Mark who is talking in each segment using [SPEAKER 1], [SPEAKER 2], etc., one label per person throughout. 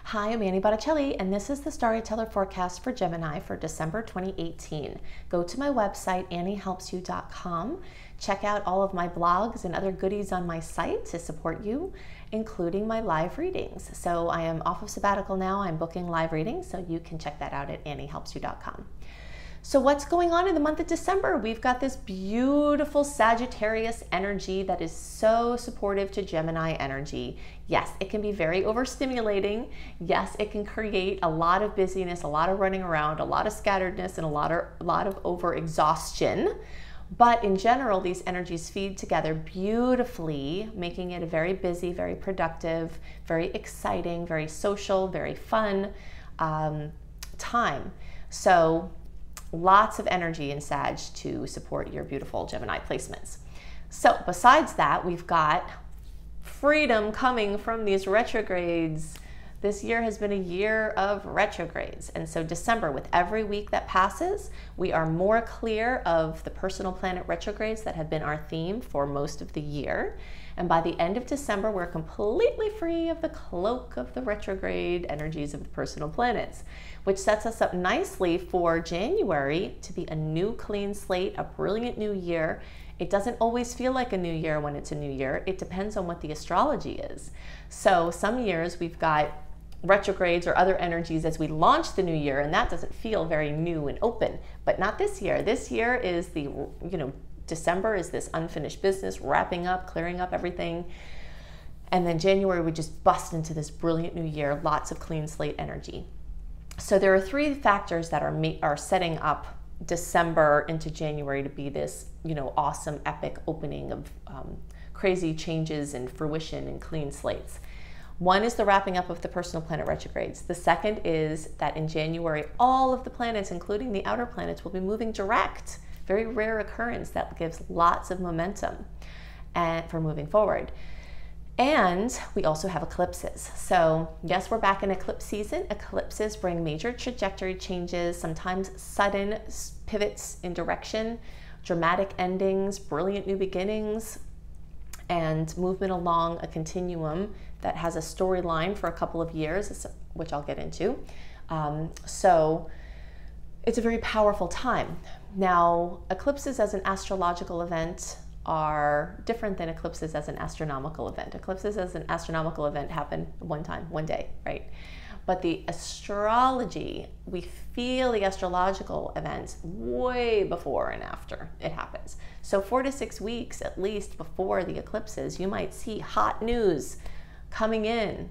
[SPEAKER 1] Hi, I'm Annie Botticelli, and this is the Storyteller Forecast for Gemini for December 2018. Go to my website, anniehelpsyou.com. Check out all of my blogs and other goodies on my site to support you, including my live readings. So I am off of sabbatical now. I'm booking live readings, so you can check that out at anniehelpsyou.com. So what's going on in the month of December? We've got this beautiful Sagittarius energy that is so supportive to Gemini energy. Yes, it can be very overstimulating. Yes, it can create a lot of busyness, a lot of running around, a lot of scatteredness, and a lot of over-exhaustion. But in general, these energies feed together beautifully, making it a very busy, very productive, very exciting, very social, very fun time. So lots of energy in Sag to support your beautiful Gemini placements. So besides that, we've got freedom coming from these retrogrades. This year has been a year of retrogrades. And so December, with every week that passes, we are more clear of the personal planet retrogrades that have been our theme for most of the year. And by the end of December, we're completely free of the cloak of the retrograde energies of the personal planets, which sets us up nicely for January to be a new clean slate, a brilliant new year. It doesn't always feel like a new year when it's a new year. It depends on what the astrology is. So some years we've got retrogrades or other energies as we launch the new year, and that doesn't feel very new and open, but not this year. This year is the, December is this unfinished business, wrapping up, clearing up everything. And then January, we just bust into this brilliant new year, lots of clean slate energy. So there are three factors that are setting up December into January to be this, awesome, epic opening of crazy changes and fruition and clean slates. One is the wrapping up of the personal planet retrogrades. The second is that in January, all of the planets, including the outer planets, will be moving direct. Very rare occurrence that gives lots of momentum for moving forward. And we also have eclipses. So yes, we're back in eclipse season. Eclipses bring major trajectory changes, sometimes sudden pivots in direction, dramatic endings, brilliant new beginnings, and movement along a continuum that has a storyline for a couple of years, which I'll get into. So it's a very powerful time. Now, eclipses as an astrological event are different than eclipses as an astronomical event. Eclipses as an astronomical event happen one time, one day, right? But the astrology, we feel the astrological events way before and after it happens. So 4 to 6 weeks at least before the eclipses, you might see hot news coming in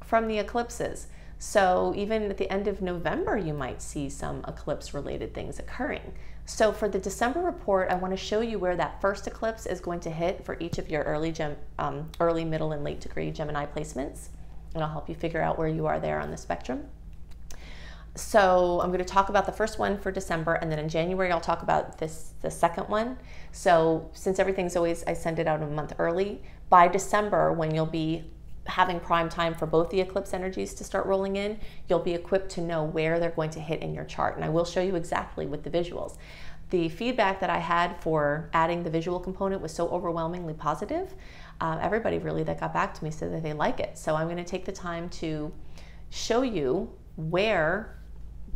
[SPEAKER 1] from the eclipses. So even at the end of November, you might see some eclipse-related things occurring. So for the December report, I want to show you where that first eclipse is going to hit for each of your early, middle, and late degree Gemini placements. And I'll help you figure out where you are there on the spectrum. So I'm going to talk about the first one for December, and then in January I'll talk about the second one. So since everything's always, I send it out a month early, by December, when you'll be having prime time for both the eclipse energies to start rolling in, you'll be equipped to know where they're going to hit in your chart. And I will show you exactly with the visuals. The feedback that I had for adding the visual component was so overwhelmingly positive. Everybody really that got back to me said that they like it. So I'm going to take the time to show you where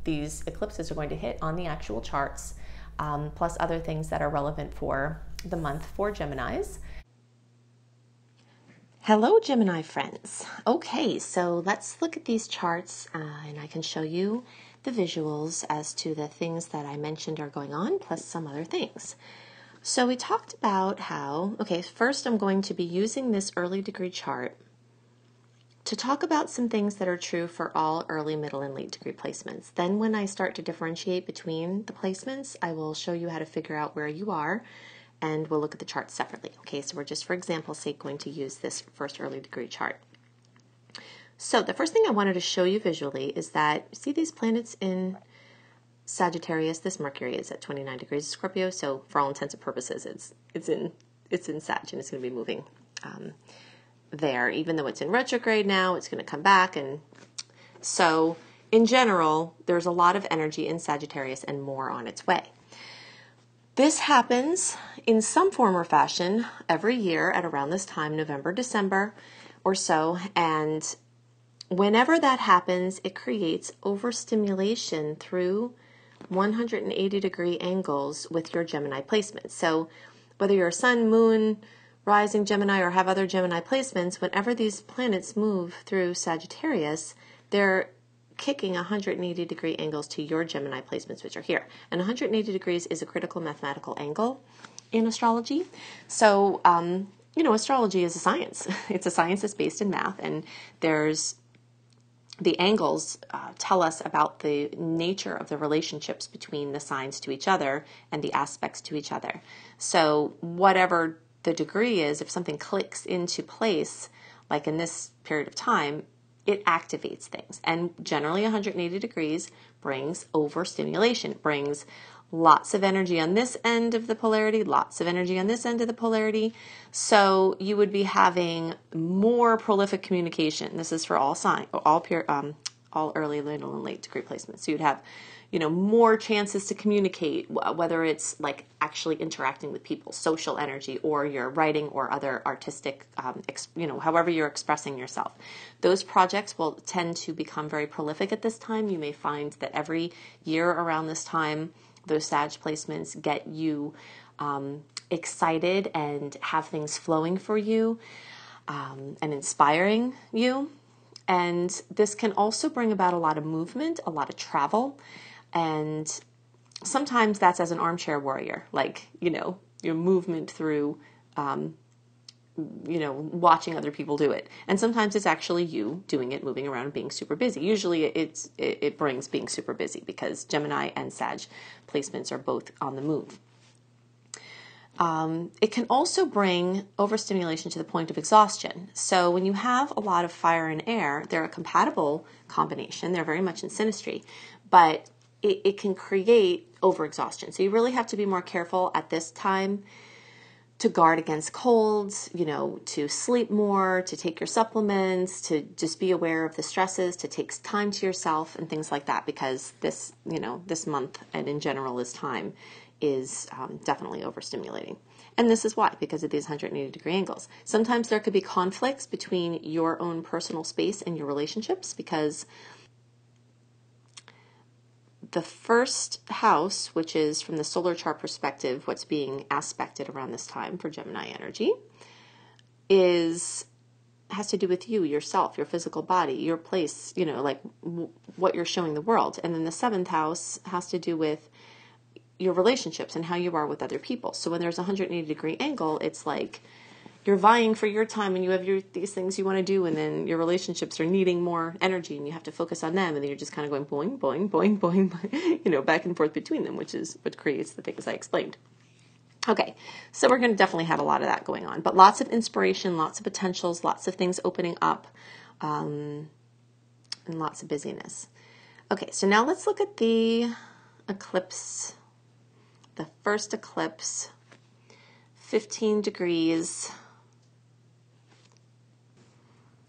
[SPEAKER 1] these eclipses are going to hit on the actual charts, plus other things that are relevant for the month for Geminis. Hello, Gemini friends. Okay, so let's look at these charts and I can show you the visuals as to the things that I mentioned are going on, plus some other things. So we talked about how, first I'm going to be using this early degree chart to talk about some things that are true for all early, middle, and late degree placements. Then when I start to differentiate between the placements, I will show you how to figure out where you are, and we'll look at the charts separately. Okay, so we're just, for example's sake, going to use this first early degree chart. So the first thing I wanted to show you visually is that, see these planets in Sagittarius? This Mercury is at 29 degrees of Scorpio, so for all intents and purposes, it's in Sag, and it's going to be moving there. Even though it's in retrograde now, it's going to come back, and so in general, there's a lot of energy in Sagittarius and more on its way. This happens in some form or fashion every year at around this time, November, December or so, and whenever that happens, it creates overstimulation through 180-degree angles with your Gemini placements. So whether you're Sun, Moon, Rising Gemini, or have other Gemini placements, whenever these planets move through Sagittarius, they're kicking 180-degree angles to your Gemini placements, which are here. And 180 degrees is a critical mathematical angle in astrology. So, astrology is a science. It's a science that's based in math, and there's the angles tell us about the nature of the relationships between the signs to each other and the aspects to each other. So whatever the degree is, if something clicks into place, like in this period of time, it activates things. And generally 180 degrees brings overstimulation, brings lots of energy on this end of the polarity, lots of energy on this end of the polarity. So you would be having more prolific communication. This is for all all early, middle, and late degree placements. So you'd have, more chances to communicate, whether it's like actually interacting with people, social energy, or your writing or other artistic, however you're expressing yourself. Those projects will tend to become very prolific at this time. You may find that every year around this time, those Sag placements get you excited and have things flowing for you and inspiring you. And this can also bring about a lot of movement, a lot of travel. And sometimes that's as an armchair warrior, like, your movement through, watching other people do it. And sometimes it's actually you doing it, moving around and being super busy. Usually it brings being super busy because Gemini and Sag placements are both on the move. It can also bring overstimulation to the point of exhaustion. So when you have a lot of fire and air, they're a compatible combination. They're very much in synastry, but it can create overexhaustion. So you really have to be more careful at this time to guard against colds, to sleep more, to take your supplements, to just be aware of the stresses, to take time to yourself and things like that, because this month and in general this time is definitely overstimulating. And this is why, because of these 180-degree angles. Sometimes there could be conflicts between your own personal space and your relationships, because the first house, which is from the solar chart perspective, what's being aspected around this time for Gemini energy, has to do with you, yourself, your physical body, your place, what you're showing the world. And then the 7th house has to do with your relationships and how you are with other people. So when there's a 180-degree angle, it's like you're vying for your time and you have these things you want to do, and then your relationships are needing more energy and you have to focus on them, and then you're just kind of going boing, boing, boing, boing, back and forth between them, which is what creates the things I explained. Okay, so we're going to definitely have a lot of that going on, but lots of inspiration, lots of potentials, lots of things opening up, and lots of busyness. Okay, so now let's look at the eclipse, the first eclipse, 15 degrees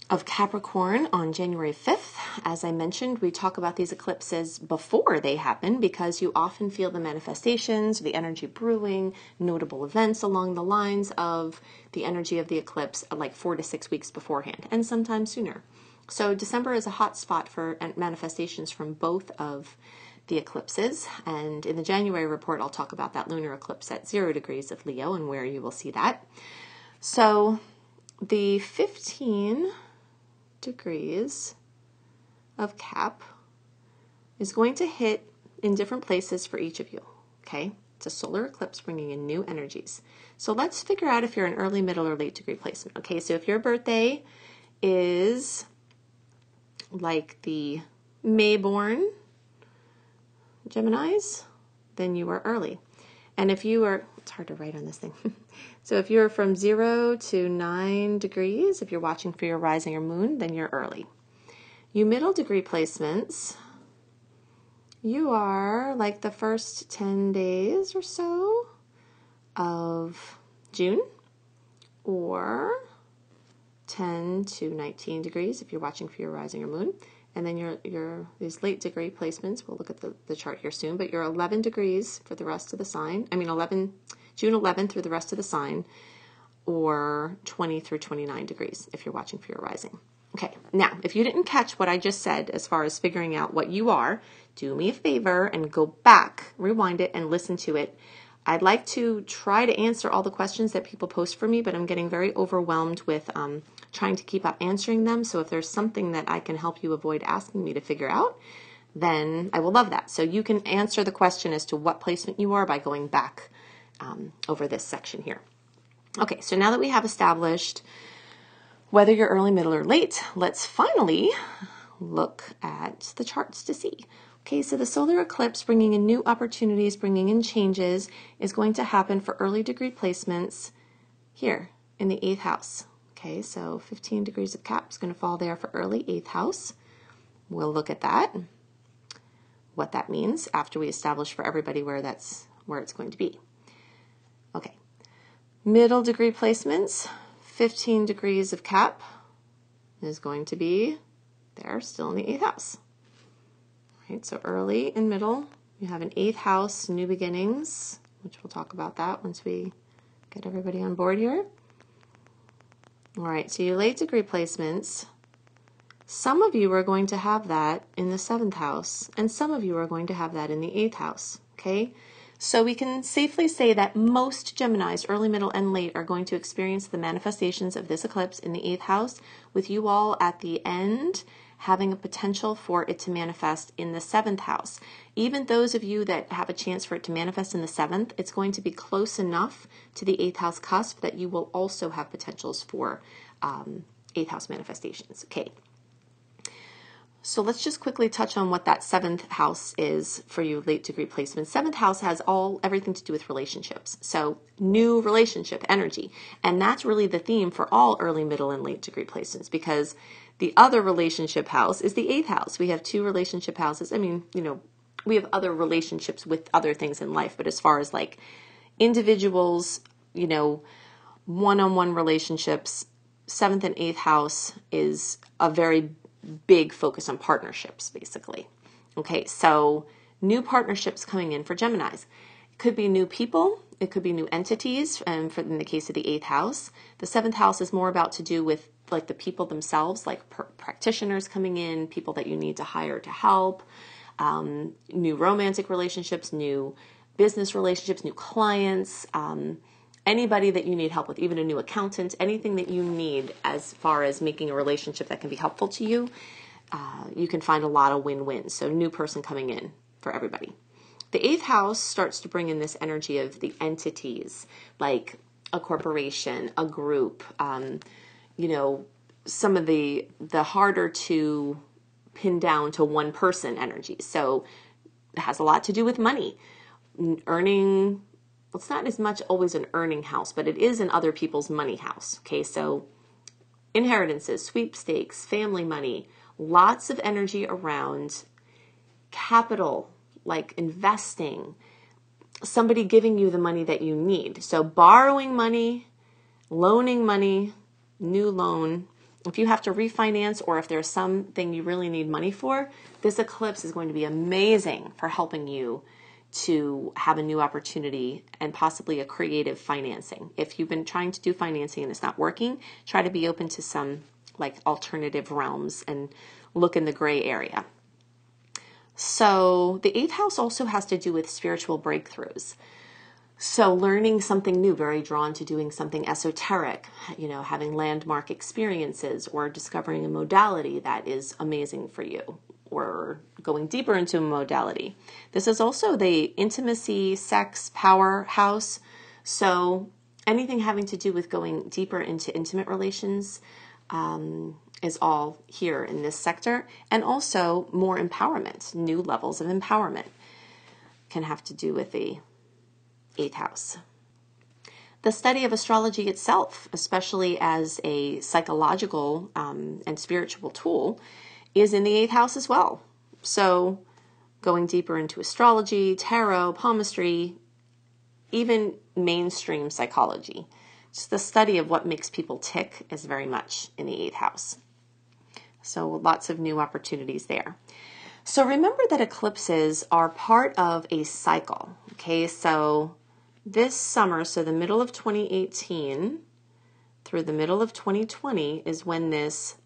[SPEAKER 1] of Capricorn on January 5th. As I mentioned, we talk about these eclipses before they happen because you often feel the manifestations, the energy brewing, notable events along the lines of the energy of the eclipse like 4 to 6 weeks beforehand, and sometimes sooner. So December is a hot spot for manifestations from both of the eclipses, and in the January report I'll talk about that lunar eclipse at 0 degrees of Leo and where you will see that. So the 15 degrees of Cap is going to hit in different places for each of you, okay? It's a solar eclipse bringing in new energies. So let's figure out if you're an early, middle, or late degree placement, okay? So if your birthday is like the May-born Geminis, then you are early. And if you are, it's hard to write on this thing. So if you're from 0 to 9 degrees, if you're watching for your rising or moon, then you're early. You middle degree placements, you are like the first 10 days or so of June, or 10 to 19 degrees if you're watching for your rising or moon. And then your these late degree placements, we'll look at the chart here soon, but you're 11 degrees for the rest of the sign. June 11 through the rest of the sign, or 20 through 29 degrees if you're watching for your rising.
[SPEAKER 2] Okay, now, if you didn't catch what I just said as far as figuring out what you are, do me a favor and go back, rewind it, and listen to it. I'd like to try to answer all the questions that people post for me, but I'm getting very overwhelmed with trying to keep up answering them. So if there's something that I can help you avoid asking me to figure out, then I will love that. So you can answer the question as to what placement you are by going back over this section here. Okay, so now that we have established whether you're early, middle, or late, let's finally look at the charts to see. Okay, so the solar eclipse bringing in new opportunities, bringing in changes, is going to happen for early degree placements here in the 8th house. Okay, so 15 degrees of Cap is going to fall there for early 8th house. We'll look at that, what that means after we establish for everybody where it's going to be. Okay, middle degree placements, 15 degrees of Cap is going to be there, still in the 8th house. Right, so early and middle, you have an 8th house, new beginnings, which we'll talk about that once we get everybody on board here. All right, so your late degree placements, some of you are going to have that in the 7th house, and some of you are going to have that in the 8th house, okay? So we can safely say that most Geminis, early, middle, and late, are going to experience the manifestations of this eclipse in the 8th house, with you all at the end having a potential for it to manifest in the 7th house. Even those of you that have a chance for it to manifest in the 7th, it's going to be close enough to the 8th house cusp that you will also have potentials for 8th house manifestations. Okay. So let's just quickly touch on what that 7th house is for you late degree placement. 7th house has everything to do with relationships. So new relationship energy. And that's really the theme for all early, middle, and late degree placements, because the other relationship house is the 8th house. We have 2 relationship houses. I mean, we have other relationships with other things in life, but as far as like individuals, one-on-one relationships, 7th and 8th house is a very big focus on partnerships, basically. Okay, so new partnerships coming in for Geminis. It could be new people, it could be new entities, and in the case of the 8th house, the 7th house is more about to do with like the people themselves, like practitioners coming in, people that you need to hire to help, new romantic relationships, new business relationships, new clients, anybody that you need help with, even a new accountant, anything that you need as far as making a relationship that can be helpful to you, you can find a lot of win-wins. So new person coming in for everybody. The 8th house starts to bring in this energy of the entities, like a corporation, a group, some of the harder to pin down to one person energy. So it has a lot to do with money, earning. It's not as much always an earning house, but it is in other people's money house. Okay, so inheritances, sweepstakes, family money, lots of energy around capital, like investing, somebody giving you the money that you need. So borrowing money, loaning money, new loan. If you have to refinance or if there's something you really need money for, this eclipse is going to be amazing for helping you to have a new opportunity and possibly a creative financing. If you've been trying to do financing and it's not working, try to be open to some like alternative realms and look in the gray area. So the 8th house also has to do with spiritual breakthroughs. So learning something new, very drawn to doing something esoteric, having landmark experiences or discovering a modality that is amazing for you, or going deeper into a modality. This is also the intimacy, sex, power house. So anything having to do with going deeper into intimate relations is all here in this sector. And also more empowerment, new levels of empowerment can have to do with the 8th house. The study of astrology itself, especially as a psychological and spiritual tool, is in the 8th house as well. So going deeper into astrology, tarot, palmistry, even mainstream psychology. Just the study of what makes people tick is very much in the 8th house. So lots of new opportunities there. So remember that eclipses are part of a cycle. Okay, so this summer, so the middle of 2018 through the middle of 2020 is when this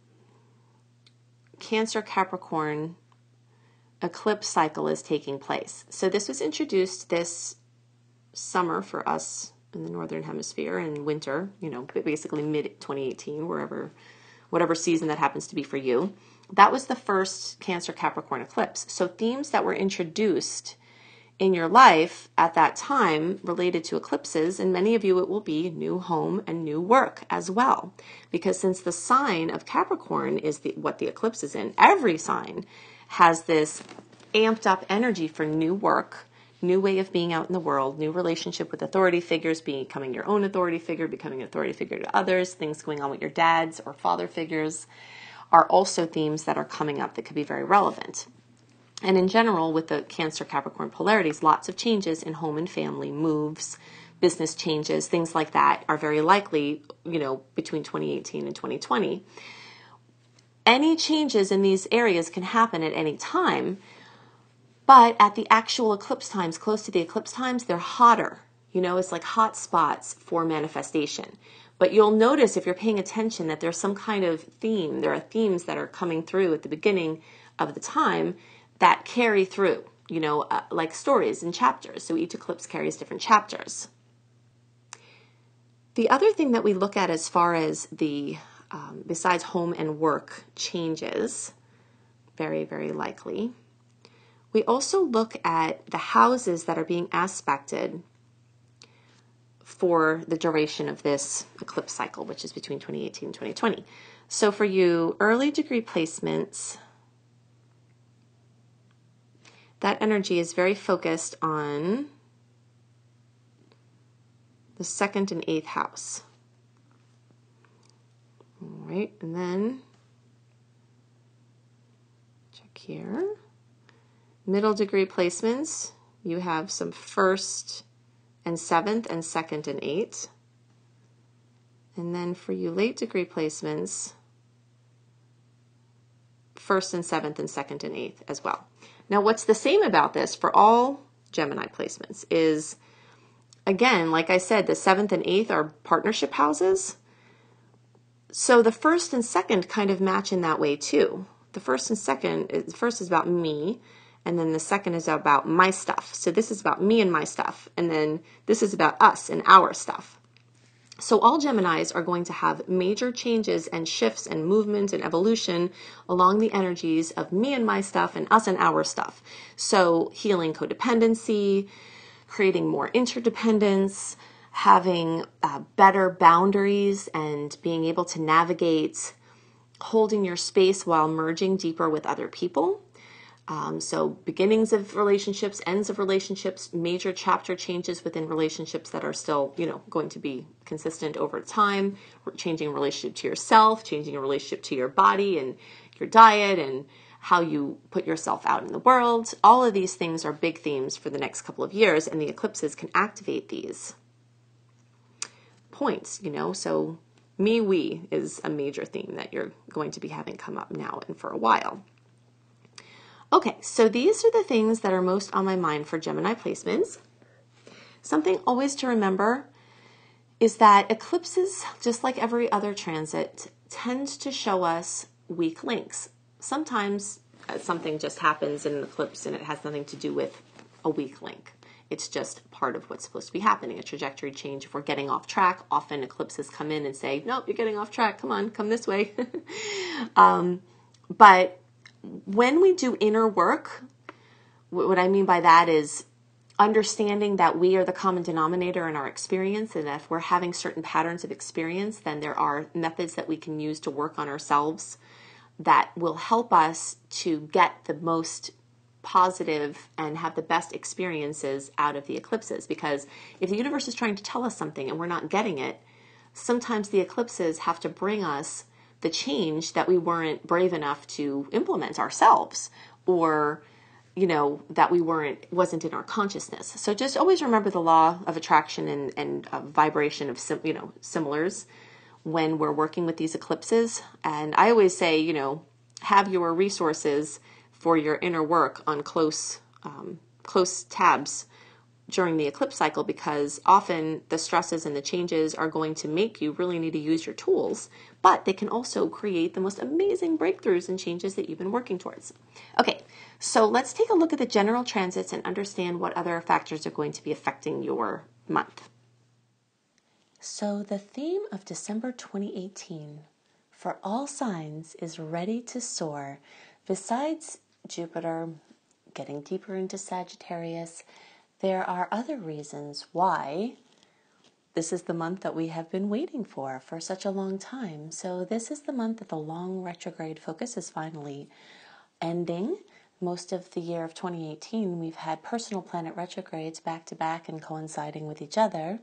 [SPEAKER 2] Cancer Capricorn eclipse cycle is taking place. So this was introduced this summer for us in the Northern Hemisphere, and winter, basically mid-2018, whatever season that happens to be for you. That was the first Cancer Capricorn eclipse. So themes that were introduced in your life at that time related to eclipses, and many of you it will be new home and new work as well. Because since the sign of Capricorn is what the eclipse is in, every sign has this amped up energy for new work, new way of being out in the world, new relationship with authority figures, becoming your own authority figure, becoming an authority figure to others, things going on with your dads or father figures are also themes that are coming up that could be very relevant. And in general, with the Cancer Capricorn polarities, lots of changes in home and family, moves, business changes, things like that are very likely, between 2018 and 2020. Any changes in these areas can happen at any time, but at the actual eclipse times, close to the eclipse times, they're hotter. It's like hot spots for manifestation. But you'll notice if you're paying attention that there's some kind of theme. There are themes that are coming through at the beginning of the time that carry through, like stories and chapters. So each eclipse carries different chapters. The other thing that we look at as far as the, besides home and work changes, very, very likely, we also look at the houses that are being aspected for the duration of this eclipse cycle, which is between 2018 and 2020. So for you, early degree placements, that energy is very focused on the 2nd and 8th house. All right, and then check here. Middle degree placements, you have some 1st and 7th and 2nd and 8th. And then for you late degree placements, 1st and 7th and 2nd and 8th as well. Now, what's the same about this for all Gemini placements is, again, like I said, the 7th and 8th are partnership houses. So the 1st and 2nd kind of match in that way too. The 1st and 2nd, the 1st is about me, and then the 2nd is about my stuff. So this is about me and my stuff, and then this is about us and our stuff. So all Geminis are going to have major changes and shifts and movement and evolution along the energies of me and my stuff and us and our stuff. So healing codependency, creating more interdependence, having better boundaries and being able to navigate holding your space while merging deeper with other people. So beginnings of relationships, ends of relationships, major chapter changes within relationships that are still, going to be consistent over time, changing relationship to yourself, changing a relationship to your body and your diet and how you put yourself out in the world. All of these things are big themes for the next couple of years, and the eclipses can activate these points, So me, we is a major theme that you're going to be having come up now and for a while. Okay, so these are the things that are most on my mind for Gemini placements. Something always to remember is that eclipses, just like every other transit, tend to show us weak links. Sometimes something just happens in an eclipse and it has nothing to do with a weak link. It's just part of what's supposed to be happening, a trajectory change. If we're getting off track, often eclipses come in and say, nope, you're getting off track. Come on, come this way. But when we do inner work, what I mean by that is understanding that we are the common denominator in our experience, and if we're having certain patterns of experience, then there are methods that we can use to work on ourselves that will help us to get the most positive and have the best experiences out of the eclipses. Because if the universe is trying to tell us something and we're not getting it, sometimes the eclipses have to bring us the change that we weren't brave enough to implement ourselves, or that wasn't in our consciousness. So just always remember the law of attraction and vibration of similars when we're working with these eclipses. And I always say, have your resources for your inner work on close tabs during the eclipse cycle, because often the stresses and the changes are going to make you really need to use your tools, but they can also create the most amazing breakthroughs and changes that you've been working towards. Okay, so let's take a look at the general transits and understand what other factors are going to be affecting your month. So the theme of December 2018 for all signs is ready to soar. Besides Jupiter getting deeper into Sagittarius, there are other reasons why this is the month that we have been waiting for such a long time. So this is the month that the long retrograde focus is finally ending. Most of the year of 2018, we've had personal planet retrogrades back to back and coinciding with each other.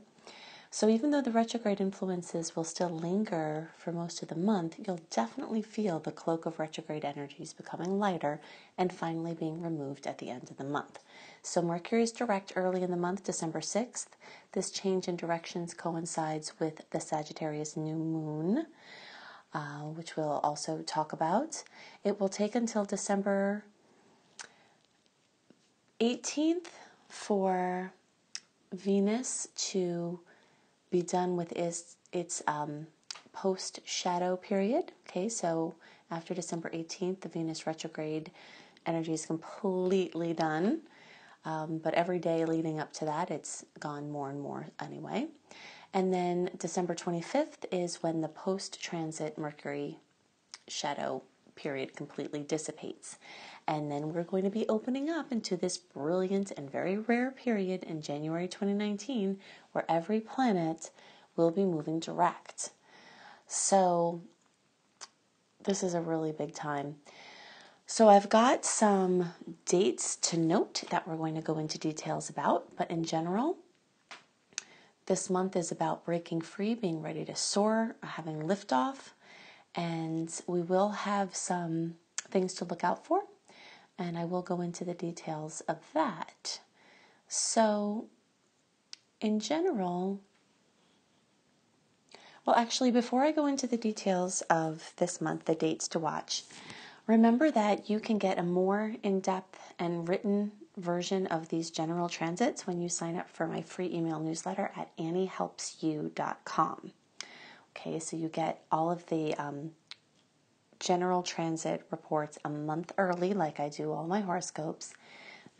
[SPEAKER 2] So even though the retrograde influences will still linger for most of the month, you'll definitely feel the cloak of retrograde energies becoming lighter and finally being removed at the end of the month. So Mercury is direct early in the month, December 6th. This change in directions coincides with the Sagittarius new moon, which we'll also talk about. It will take until December 18th for Venus to be done with its post-shadow period. Okay, so after December 18th, the Venus retrograde energy is completely done. But every day leading up to that, it's gone more and more anyway. And then December 25th is when the post-transit Mercury shadow period completely dissipates. And then we're going to be opening up into this brilliant and very rare period in January 2019 where every planet will be moving direct. So this is a really big time. So I've got some dates to note that we're going to go into details about, but in general, this month is about breaking free, being ready to soar, having liftoff, and we will have some things to look out for, and I will go into the details of that. So in general, well, actually, before I go into the details of this month, the dates to watch, remember that you can get a more in-depth and written version of these general transits when you sign up for my free email newsletter at anniehelpsyou.com. Okay, so you get all of the general transit reports a month early, like I do all my horoscopes,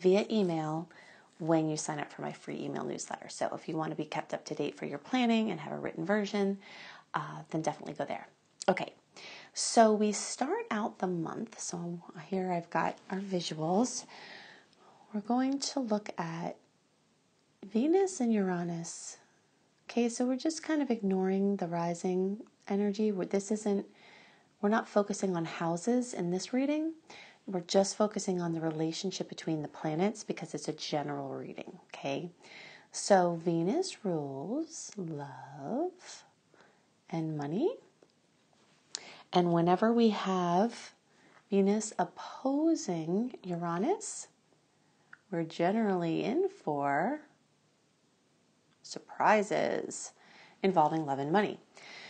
[SPEAKER 2] via email when you sign up for my free email newsletter. So if you want to be kept up to date for your planning and have a written version, then definitely go there. Okay, so we start out the month. So here I've got our visuals. We're going to look at Venus and Uranus. Okay, so we're just kind of ignoring the rising energy. We're not focusing on houses in this reading. We're just focusing on the relationship between the planets because it's a general reading, okay? So Venus rules love and money. And whenever we have Venus opposing Uranus, we're generally in for surprises involving love and money.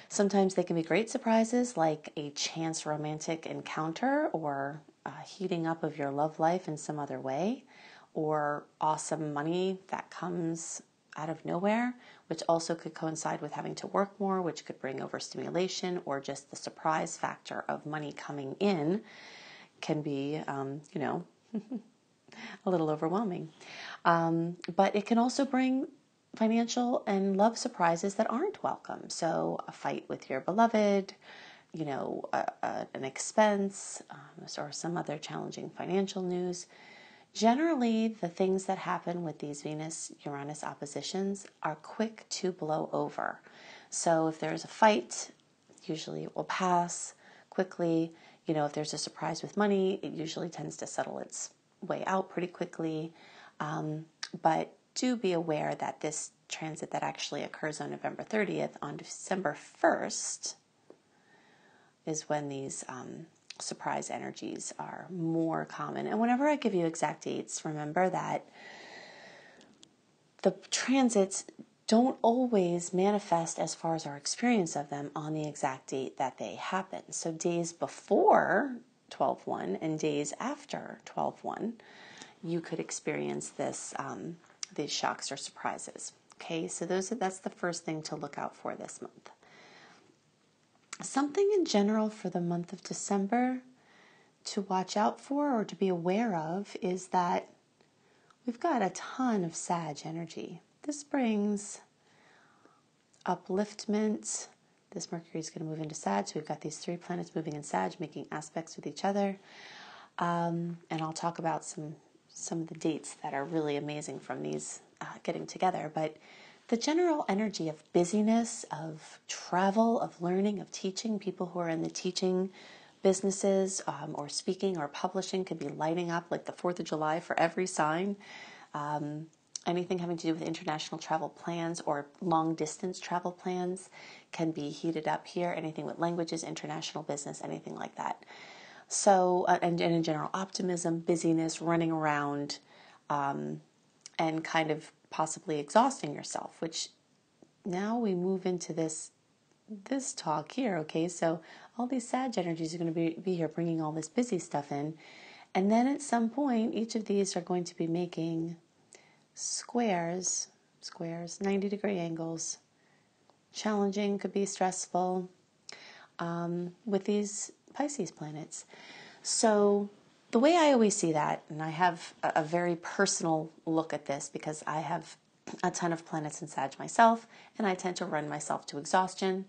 [SPEAKER 2] Sometimes they can be great surprises like a chance romantic encounter or a heating up of your love life in some other way, or awesome money that comes out of nowhere, which also could coincide with having to work more, which could bring overstimulation, or just the surprise factor of money coming in can be, a little overwhelming. But it can also bring financial and love surprises that aren't welcome. So a fight with your beloved, an expense, or some other challenging financial news. Generally, the things that happen with these Venus-Uranus oppositions are quick to blow over. So if there's a fight, usually it will pass quickly. If there's a surprise with money, it usually tends to settle its way out pretty quickly. But do be aware that this transit that actually occurs on November 30th, on December 1st, is when these surprise energies are more common. And whenever I give you exact dates, remember that the transits don't always manifest as far as our experience of them on the exact date that they happen. So days before 12/1 and days after 12/1, you could experience this
[SPEAKER 1] these shocks or surprises. Okay, so that's the first thing to look out for this month. Something in general for the month of December to watch out for or to be aware of is that we've got a ton of Sag energy. This brings upliftment. This Mercury is going to move into Sag, so we've got these 3 planets moving in Sag, making aspects with each other. And I'll talk about some of the dates that are really amazing from these getting together. But the general energy of busyness, of travel, of learning, of teaching, people who are in the teaching businesses or speaking or publishing could be lighting up like the 4th of July for every sign. Anything having to do with international travel plans or long distance travel plans can be heated up here. Anything with languages, international business, anything like that. So, and in general, optimism, busyness, running around, and kind of possibly exhausting yourself, which now we move into this talk here, okay? So all these Sag energies are going to be here bringing all this busy stuff in. And then at some point, each of these are going to be making squares, 90-degree angles. Challenging, could be stressful, with these Pisces planets. So the way I always see that, and I have a very personal look at this because I have a ton of planets in Sag myself, and I tend to run myself to exhaustion.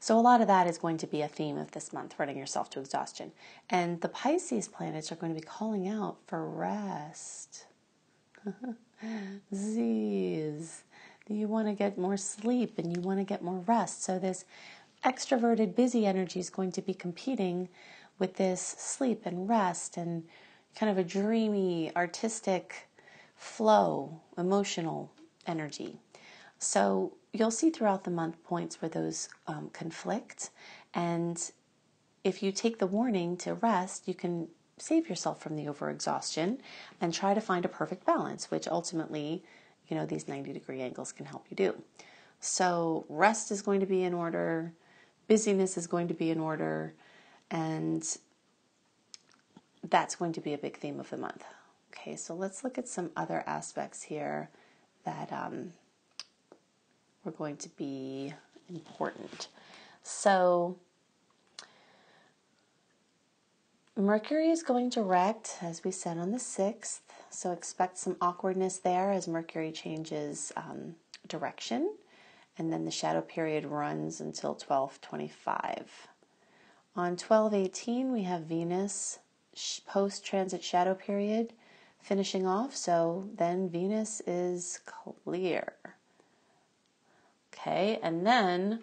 [SPEAKER 1] So a lot of that is going to be a theme of this month, running yourself to exhaustion. And the Pisces planets are going to be calling out for rest. Z's. You want to get more sleep and you want to get more rest. So this extroverted, busy energy is going to be competing with this sleep and rest and kind of a dreamy, artistic flow, emotional energy. So you'll see throughout the month points where those conflict. And if you take the warning to rest, you can save yourself from the overexhaustion and try to find a perfect balance, which ultimately, these 90-degree angles can help you do. So rest is going to be in order, busyness is going to be in order, and that's going to be a big theme of the month. Okay, so let's look at some other aspects here that were going to be important. So Mercury is going direct, as we said, on the 6th, so expect some awkwardness there as Mercury changes direction, and then the shadow period runs until 12:25. On 12:18, we have Venus post-transit shadow period finishing off, so then Venus is clear. Okay, and then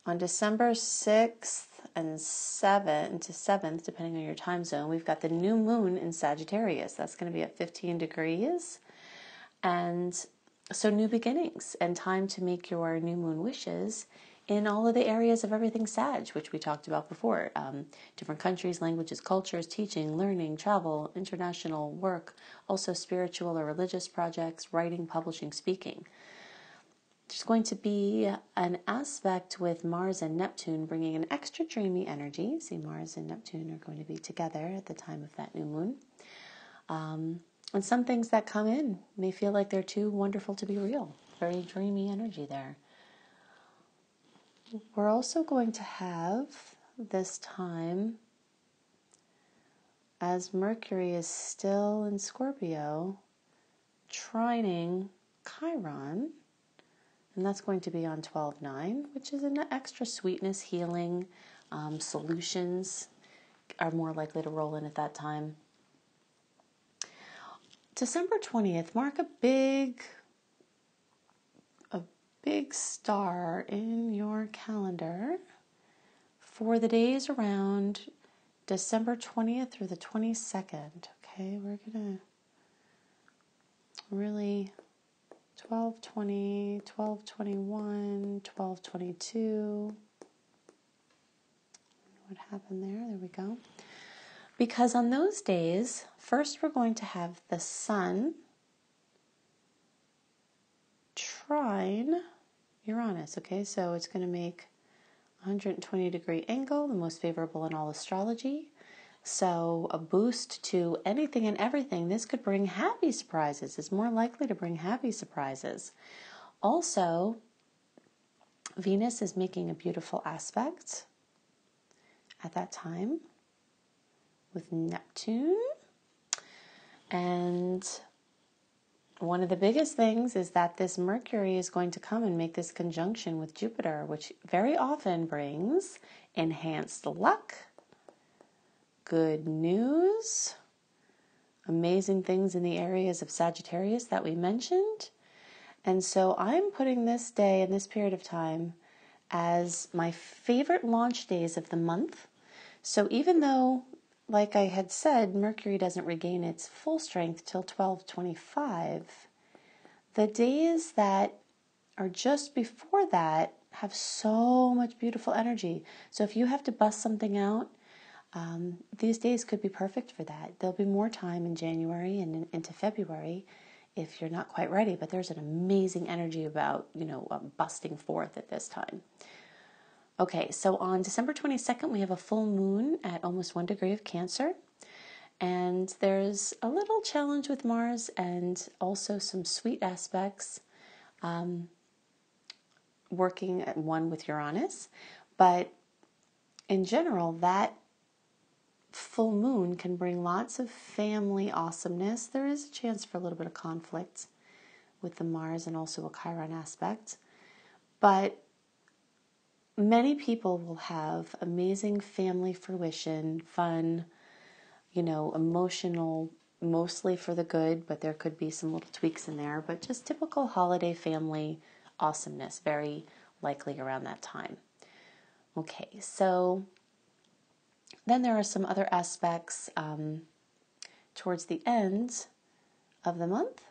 [SPEAKER 1] on December 6th and 7th, depending on your time zone, we've got the new moon in Sagittarius. That's going to be at 15 degrees. And so new beginnings and time to make your new moon wishes in all of the areas of everything Sag, which we talked about before. Different countries, languages, cultures, teaching, learning, travel, international work, also spiritual or religious projects, writing, publishing, speaking. There's going to be an aspect with Mars and Neptune bringing an extra dreamy energy. See, Mars and Neptune are going to be together at the time of that new moon. And some things that come in may feel like they're too wonderful to be real. Very dreamy energy there. We're also going to have this time, as Mercury is still in Scorpio, trining Chiron. And that's going to be on 12:9, which is an extra sweetness, healing, solutions are more likely to roll in at that time. December 20th, mark a big star in your calendar for the days around December 20th through the 22nd. Okay, we're going to really 12:20, 12:21, 12:22. What happened there? There we go. Because on those days, first we're going to have the Sun trine Uranus. Okay, so it's going to make a 120-degree angle, the most favorable in all astrology. So a boost to anything and everything. This could bring happy surprises. It's more likely to bring happy surprises. Also, Venus is making a beautiful aspect at that time with Neptune. And one of the biggest things is that this Mercury is going to come and make this conjunction with Jupiter, which very often brings enhanced luck, good news, amazing things in the areas of Sagittarius that we mentioned. And so I'm putting this day and this period of time as my favorite launch days of the month. So even though, like I had said, Mercury doesn't regain its full strength till 12/25, the days that are just before that have so much beautiful energy. So if you have to bust something out, these days could be perfect for that. There'll be more time in January and into February if you're not quite ready, but there's an amazing energy about, busting forth at this time. Okay, so on December 22nd, we have a full moon at almost 1 degree of Cancer. And there's a little challenge with Mars and also some sweet aspects working at one with Uranus. But in general, that full moon can bring lots of family awesomeness. There is a chance for a little bit of conflict with the Mars and also a Chiron aspect. But many people will have amazing family fruition, fun, emotional, mostly for the good, but there could be some little tweaks in there, but just typical holiday family awesomeness, very likely around that time. Okay, so then there are some other aspects towards the end of the month,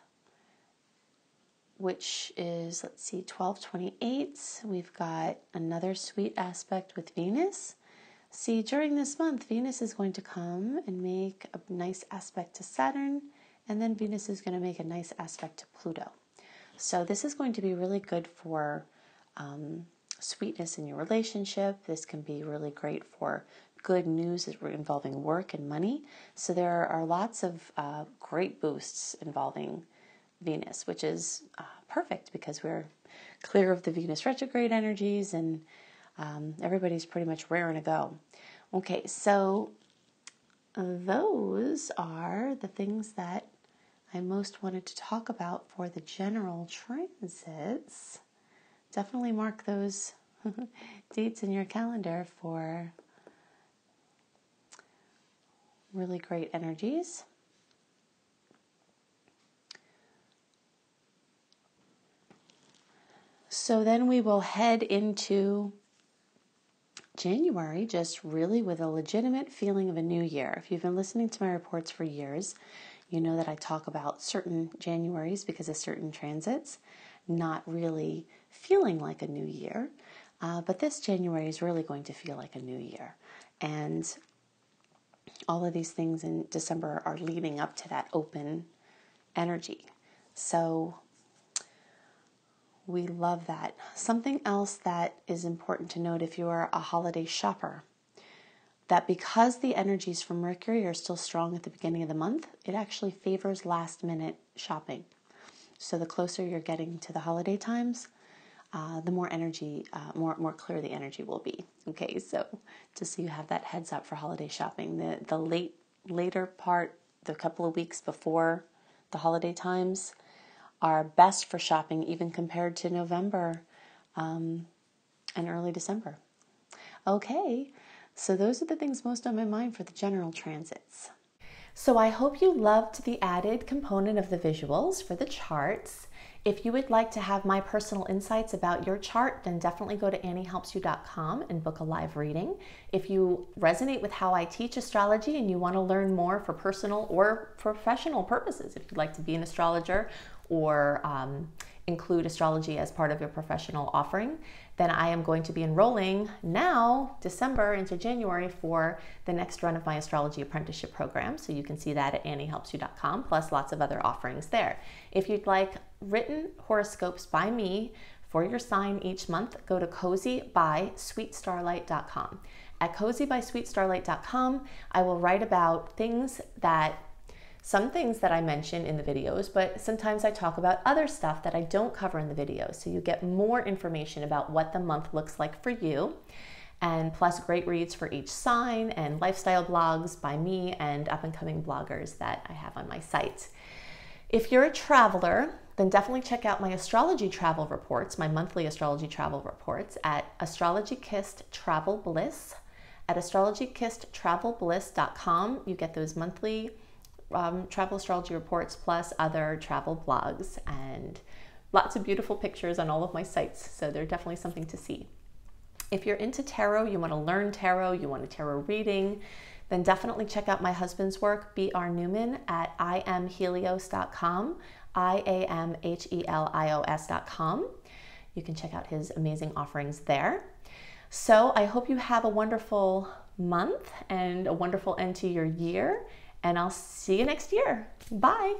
[SPEAKER 1] which is, 12/28. We've got another sweet aspect with Venus. See, during this month, Venus is going to come and make a nice aspect to Saturn, and then Venus is going to make a nice aspect to Pluto. So this is going to be really good for sweetness in your relationship. This can be really great for good news involving work and money. So there are lots of great boosts involving Venus, which is perfect because we're clear of the Venus retrograde energies and everybody's pretty much raring to go. Okay, so those are the things that I most wanted to talk about for the general transits. Definitely mark those dates in your calendar for really great energies. So then we will head into January just really with a legitimate feeling of a new year. If you've been listening to my reports for years, you know that I talk about certain Januaries because of certain transits not really feeling like a new year. But this January is really going to feel like a new year. And all of these things in December are leading up to that open energy. So we love that. Something else that is important to note if you are a holiday shopper, that because the energies from Mercury are still strong at the beginning of the month, it actually favors last minute shopping. So the closer you're getting to the holiday times, the more energy, more clear the energy will be. Okay, so just so you have that heads up for holiday shopping, the later part, the couple of weeks before the holiday times, are best for shopping even compared to November and early December. Okay, so those are the things most on my mind for the general transits. So I hope you loved the added component of the visuals for the charts. If you would like to have my personal insights about your chart, then definitely go to anniehelpsyou.com and book a live reading. If you resonate with how I teach astrology and you want to learn more for personal or professional purposes, if you'd like to be an astrologer or include astrology as part of your professional offering, then I am going to be enrolling now, December into January, for the next run of my astrology apprenticeship program. So you can see that at anniehelpsyou.com, plus lots of other offerings there. If you'd like written horoscopes by me for your sign each month, go to cozybysweetstarlight.com. At cozybysweetstarlight.com, I will write about some things that I mention in the videos, but sometimes I talk about other stuff that I don't cover in the videos. So you get more information about what the month looks like for you, and plus great reads for each sign and lifestyle blogs by me and up-and-coming bloggers that I have on my site. If you're a traveler, then definitely check out my astrology travel reports, my monthly astrology travel reports at Astrology Kissed Travel Bliss. At astrologykissedtravelbliss.com, you get those monthly travel astrology reports plus other travel blogs and lots of beautiful pictures on all of my sites. So they're definitely something to see. If you're into tarot, you want to learn tarot, you want a tarot reading, then definitely check out my husband's work, B.R. Newman, at iamhelios.com, iamhelios.com. You can check out his amazing offerings there. So I hope you have a wonderful month and a wonderful end to your year, and I'll see you next year. Bye.